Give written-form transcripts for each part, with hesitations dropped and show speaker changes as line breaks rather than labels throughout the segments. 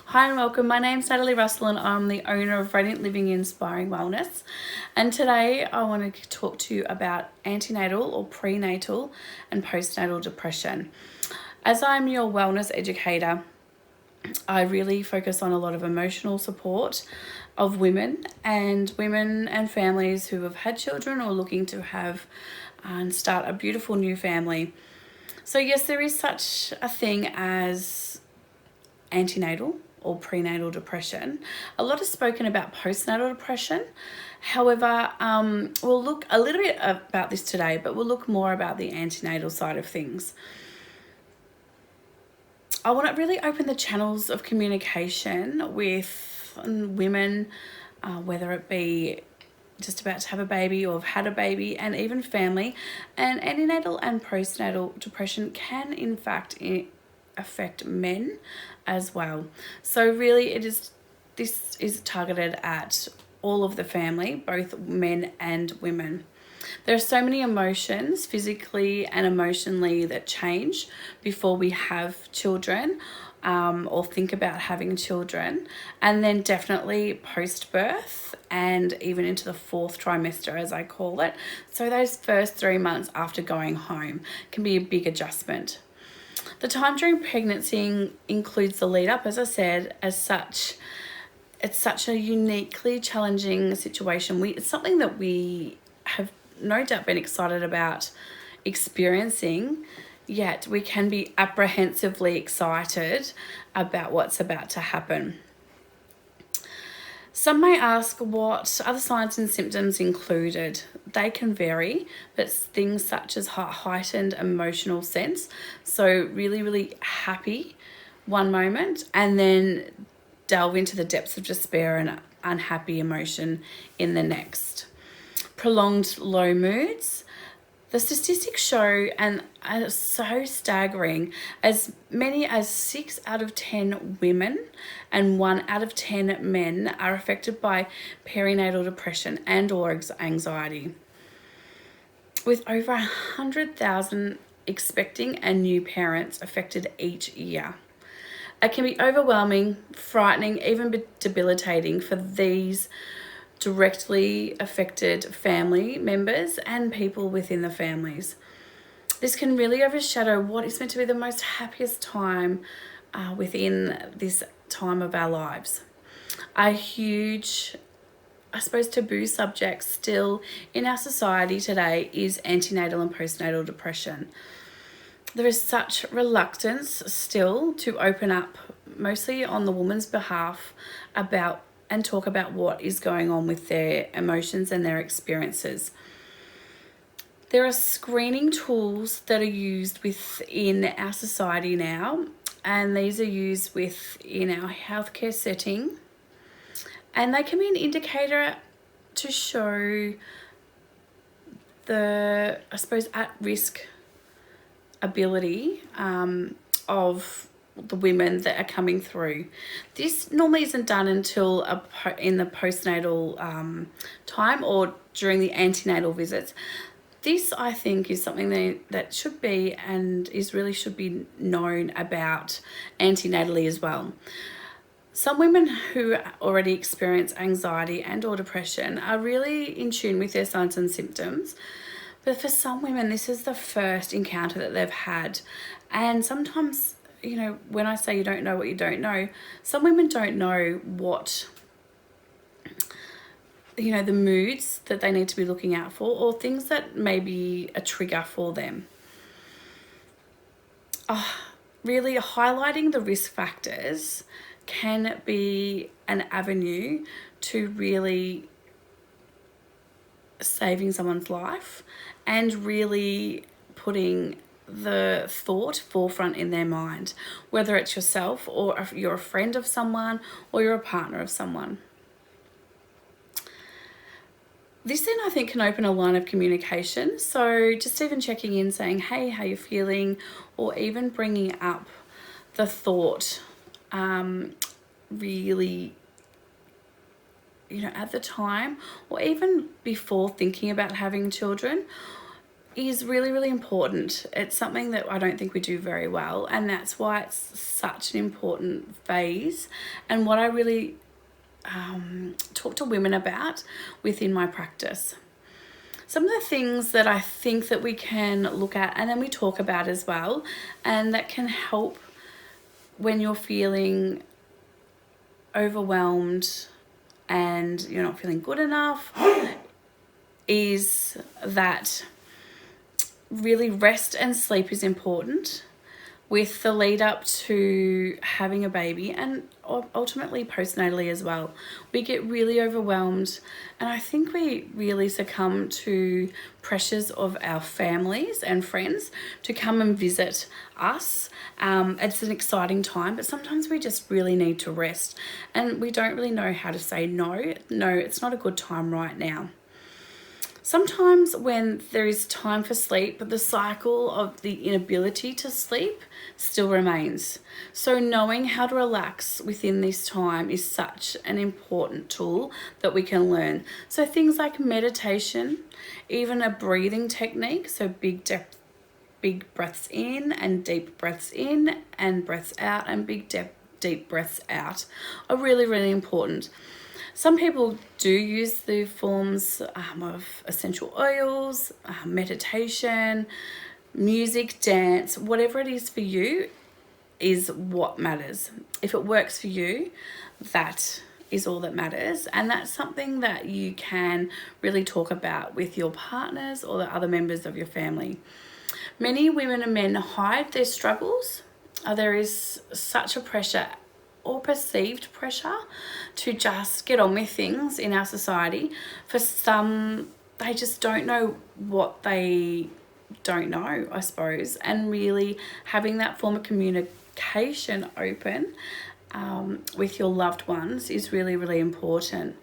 Hi and welcome. My name's Natalie Russell and I'm the owner of Radiant Living Inspiring Wellness. And today I want to talk to you about antenatal or prenatal and postnatal depression. As I'm your wellness educator, I really focus on a lot of emotional support of women and families who have had children or looking to have and start a beautiful new family. So yes, there is such a thing as antenatal or prenatal depression. A lot is spoken about postnatal depression. However, we'll look a little bit about this today, but we'll look more about the antenatal side of things. I want to really open the channels of communication with women, whether it be just about to have a baby or have had a baby, and even family. And antenatal and postnatal depression can in fact affect men as well. So really this is targeted at all of the family, both men and women. There are so many emotions, physically and emotionally, that change before we have children or think about having children. And then definitely post-birth and even into the fourth trimester, as I call it. So those first 3 months after going home can be a big adjustment. The time during pregnancy includes the lead up, as I said. As such, it's such a uniquely challenging situation. It's something that we have no doubt been excited about experiencing, yet we can be apprehensively excited about what's about to happen. Some may ask what other signs and symptoms included. They can vary, but things such as heightened emotional sense, so really happy one moment and then delve into the depths of despair and unhappy emotion in the next. Prolonged low moods. The statistics show, and are so staggering, as many as 6 out of 10 women and 1 out of 10 men are affected by perinatal depression and or anxiety, with over 100,000 expecting and new parents affected each year. It can be overwhelming, frightening, even debilitating for these directly affected family members and people within the families. This can really overshadow what is meant to be the most happiest time within this time of our lives. A huge, I suppose, taboo subject still in our society today is antenatal and postnatal depression. There is such reluctance still to open up, mostly on the woman's behalf, about and talk about what is going on with their emotions and their experiences. There are screening tools that are used within our society now, and these are used within our healthcare setting, and they can be an indicator to show the, I suppose, at-risk ability of the women that are coming through. This normally isn't done until in the postnatal time or during the antenatal visits. This, I think, is something that should be and should be known about antenatally as well. Some women who already experience anxiety and or depression are really in tune with their signs and symptoms. But for some women, this is the first encounter that they've had. And sometimes, when I say you don't know what you don't know, some women don't know what, the moods that they need to be looking out for, or things that may be a trigger for them. Really highlighting the risk factors can be an avenue to really saving someone's life and really putting the thought forefront in their mind, whether it's yourself or if you're a friend of someone or you're a partner of someone. This then, I think, can open a line of communication. So just even checking in, saying, hey, how you feeling? Or even bringing up the thought really, at the time or even before thinking about having children, is really, really important. It's something that I don't think we do very well, and that's why it's such an important phase, and what I really talk to women about within my practice. Some of the things that I think that we can look at and then we talk about as well, and that can help when you're feeling overwhelmed and you're not feeling good enough, is that really rest and sleep is important with the lead up to having a baby, and ultimately postnatally as well. We get really overwhelmed, and I think we really succumb to pressures of our families and friends to come and visit us. It's an exciting time, but sometimes we just really need to rest, and we don't really know how to say no, it's not a good time right now. Sometimes when there is time for sleep, but the cycle of the inability to sleep still remains. So knowing how to relax within this time is such an important tool that we can learn. So things like meditation, even a breathing technique, so big breaths in and deep breaths in and breaths out, and big deep breaths out are really, really important. Some people do use the forms of essential oils, meditation, music, dance, whatever it is for you is what matters. If it works for you, that is all that matters. And that's something that you can really talk about with your partners or the other members of your family. Many women and men hide their struggles. There is such a pressure or perceived pressure to just get on with things in our society. For some, they just don't know what they don't know, I suppose, and really having that form of communication open with your loved ones is really, really important.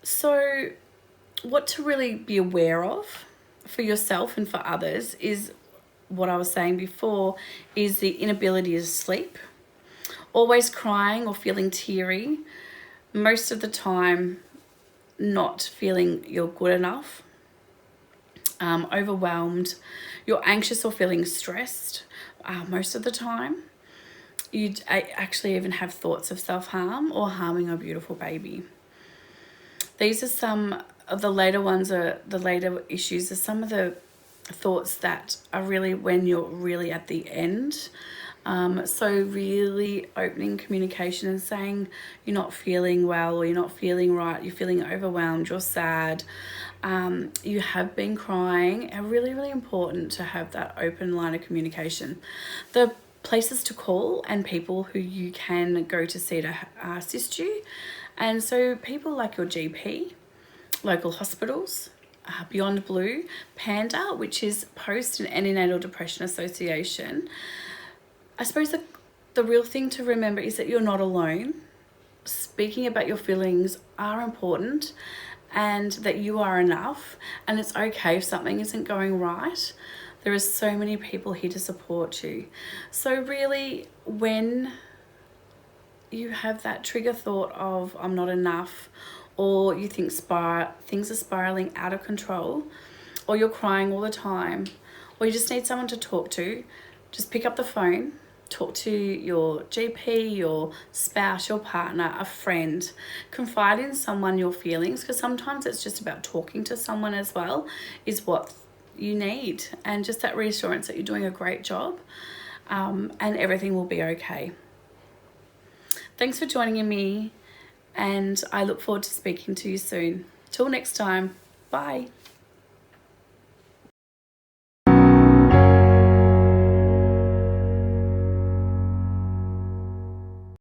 So what to really be aware of for yourself and for others is what I was saying before, is the inability to sleep, always crying or feeling teary, most of the time not feeling you're good enough, overwhelmed, you're anxious or feeling stressed most of the time. You actually even have thoughts of self-harm or harming a beautiful baby. These are some of the later ones, the later issues are some of the thoughts that are really when you're really at the end. So really opening communication and saying you're not feeling well, or you're not feeling right, you're feeling overwhelmed, you're sad, you have been crying, are really, really important to have that open line of communication. The places to call and people who you can go to see to assist you. And so people like your GP, local hospitals, Beyond Blue, Panda, which is Post and Antenatal Depression Association. I suppose the real thing to remember is that you're not alone. Speaking about your feelings are important, and that you are enough, and it's okay if something isn't going right. There are so many people here to support you. So really, when you have that trigger thought of I'm not enough, or you think things are spiraling out of control, or you're crying all the time, or you just need someone to talk to, just pick up the phone, talk to your GP, your spouse, your partner, a friend. Confide in someone your feelings, because sometimes it's just about talking to someone as well is what you need, and just that reassurance that you're doing a great job, and everything will be okay. Thanks for joining me, and I look forward to speaking to you soon. Till next time, bye.